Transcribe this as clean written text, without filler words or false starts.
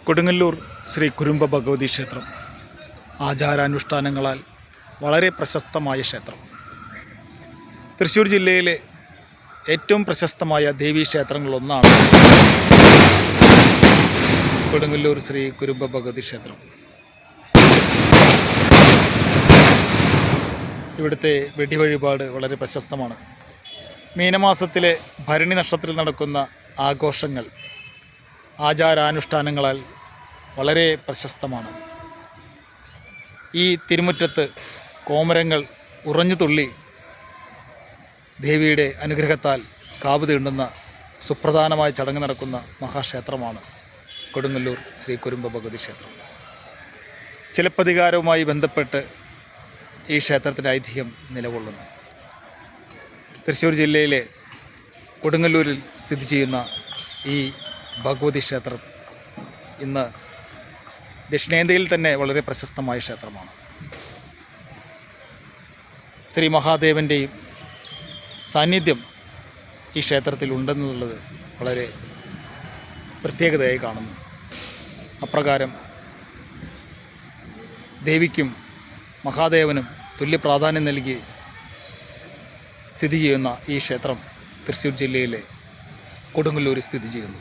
കൊടുങ്ങല്ലൂർ ശ്രീ കുരുംബ ഭഗവതി ക്ഷേത്രം ആചാരാനുഷ്ഠാനങ്ങളാൽ വളരെ പ്രശസ്തമായ ക്ഷേത്രം. തൃശ്ശൂർ ജില്ലയിലെ ഏറ്റവും പ്രശസ്തമായ ദേവീക്ഷേത്രങ്ങളൊന്നാണ് കൊടുങ്ങല്ലൂർ ശ്രീ കുരുംബ ഭഗവതി ക്ഷേത്രം. ഇവിടുത്തെ വെടിവഴിപാട് വളരെ പ്രശസ്തമാണ്. മീനമാസത്തിലെ ഭരണി നക്ഷത്രത്തിൽ നടക്കുന്ന ആഘോഷങ്ങൾ ആചാരാനുഷ്ഠാനങ്ങളാൽ വളരെ പ്രശസ്തമാണ്. ഈ തിരുമുറ്റത്ത് കോമരങ്ങൾ ഉറഞ്ഞു തുള്ളി ദേവിയുടെ അനുഗ്രഹത്താൽ കാവ് തീണ്ടുന്ന സുപ്രധാനമായ ചടങ്ങ് നടക്കുന്ന മഹാക്ഷേത്രമാണ് കൊടുങ്ങല്ലൂർ ശ്രീ കുരുംബ ഭഗവതി ക്ഷേത്രം. ചിലപ്പതികാരവുമായി ബന്ധപ്പെട്ട് ഈ ക്ഷേത്രത്തിൻ്റെ ഐതിഹ്യം നിലകൊള്ളുന്നു. തൃശ്ശൂർ ജില്ലയിലെ കൊടുങ്ങല്ലൂരിൽ സ്ഥിതി ചെയ്യുന്ന ഈ ഭഗവതി ക്ഷേത്രം ഇന്ന് ദക്ഷിണേന്ത്യയിൽ തന്നെ വളരെ പ്രശസ്തമായ ക്ഷേത്രമാണ്. ശ്രീ മഹാദേവൻ്റെയും സാന്നിധ്യം ഈ ക്ഷേത്രത്തിൽ ഉണ്ടെന്നുള്ളത് വളരെ പ്രത്യേകതയായി കാണുന്നു. അപ്രകാരം ദേവിക്കും മഹാദേവനും തുല്യ പ്രാധാന്യം നൽകി സ്ഥിതി ചെയ്യുന്ന ഈ ക്ഷേത്രം തൃശ്ശൂർ ജില്ലയിലെ കൊടുങ്ങല്ലൂരിൽ സ്ഥിതി ചെയ്യുന്നു.